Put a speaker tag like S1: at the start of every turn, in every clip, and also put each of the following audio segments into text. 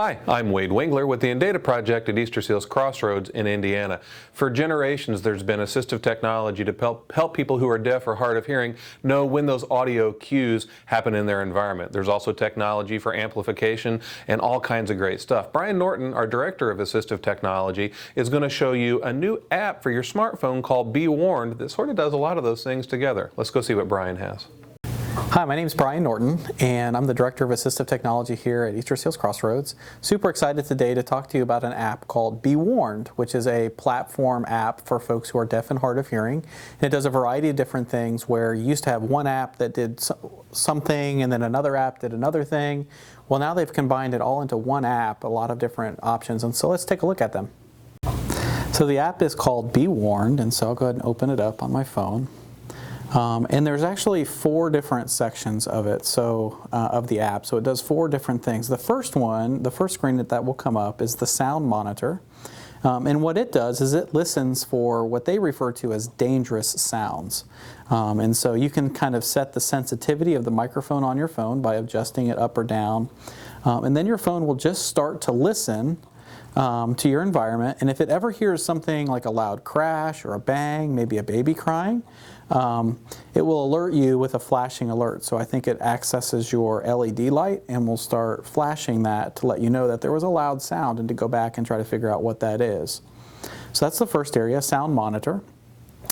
S1: Hi, I'm Wade Wingler with the Data Project at Easter Seals Crossroads in Indiana. For generations, there's been assistive technology to help people who are deaf or hard of hearing know when those audio cues happen in their environment. There's also technology for amplification and all kinds of great stuff. Brian Norton, our Director of Assistive Technology, is going to show you a new app for your smartphone called Bewarned that sort of does a lot of those things together. Let's go see what Brian has.
S2: Hi, my name is Brian Norton, and I'm the Director of Assistive Technology here at Easter Seals Crossroads. Super excited today to talk to you about an app called Bewarned, which is a platform app for folks who are deaf and hard of hearing. And it does a variety of different things where you used to have one app that did something and then another app did another thing. Well, now they've combined it all into one app, a lot of different options, and so let's take a look at them. So the app is called Bewarned, and so I'll go ahead and open it up on my phone. And there's actually 4 different sections of it, of the app. So it does 4 different things. The first screen that will come up is the sound monitor. And what it does is it listens for what they refer to as dangerous sounds. And so you can kind of set the sensitivity of the microphone on your phone by adjusting it up or down. And then your phone will just start to listen to your environment. And if it ever hears something like a loud crash or a bang, maybe a baby crying, it will alert you with a flashing alert. So I think it accesses your LED light and will start flashing that to let you know that there was a loud sound and to go back and try to figure out what that is. So that's the first area, sound monitor.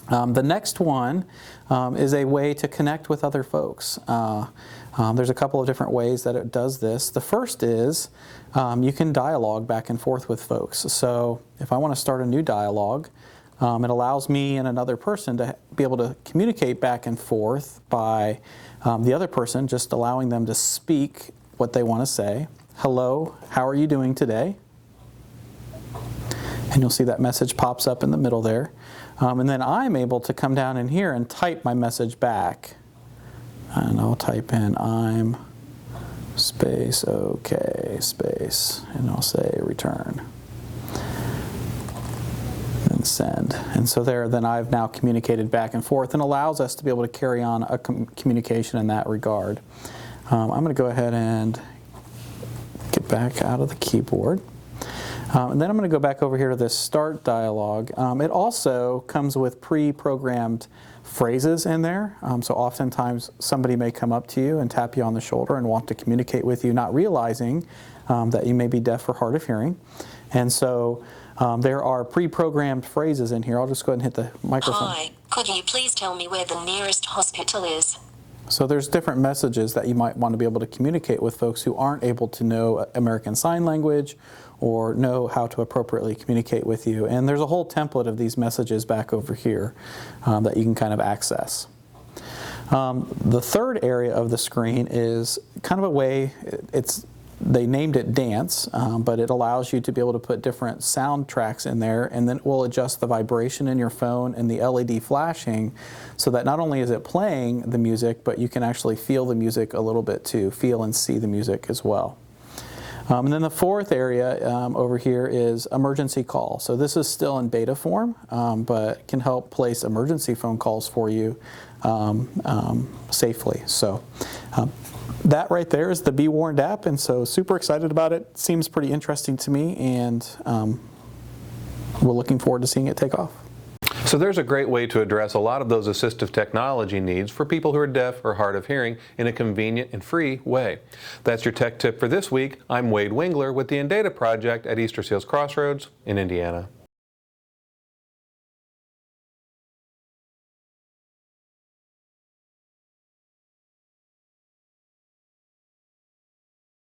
S2: The next one is a way to connect with other folks. There's a couple of different ways that it does this. The first is you can dialogue back and forth with folks. So if I want to start a new dialogue, it allows me and another person to be able to communicate back and forth by the other person just allowing them to speak what they want to say. Hello, how are you doing today? And you'll see that message pops up in the middle there. And then I'm able to come down in here and type my message back. And I'll type in I'm space okay space and I'll say return. And send. And so then I've now communicated back and forth and allows us to be able to carry on a communication in that regard. I'm going to go ahead and get back out of the keyboard. And then I'm going to go back over here to this start dialogue. It also comes with pre-programmed phrases in there. So oftentimes somebody may come up to you and tap you on the shoulder and want to communicate with you, not realizing that you may be deaf or hard of hearing. And so there are pre-programmed phrases in here. I'll just go ahead and hit the microphone.
S3: Hi, could you please tell me where the nearest hospital is?
S2: So there's different messages that you might want to be able to communicate with folks who aren't able to know American Sign Language or know how to appropriately communicate with you. And there's a whole template of these messages back over here that you can kind of access. The third area of the screen is kind of a way, they named it Dance, but it allows you to be able to put different soundtracks in there, and then it will adjust the vibration in your phone and the LED flashing so that not only is it playing the music, but you can actually feel the music a little bit too, feel and see the music as well. And then the fourth area over here is emergency call. So this is still in beta form, but can help place emergency phone calls for you safely. So that right there is the Bewarned app, and so super excited about it. Seems pretty interesting to me, and we're looking forward to seeing it take off.
S1: So there's a great way to address a lot of those assistive technology needs for people who are deaf or hard of hearing in a convenient and free way. That's your tech tip for this week. I'm Wade Wingler with the Data Project at Easter Seals Crossroads in Indiana.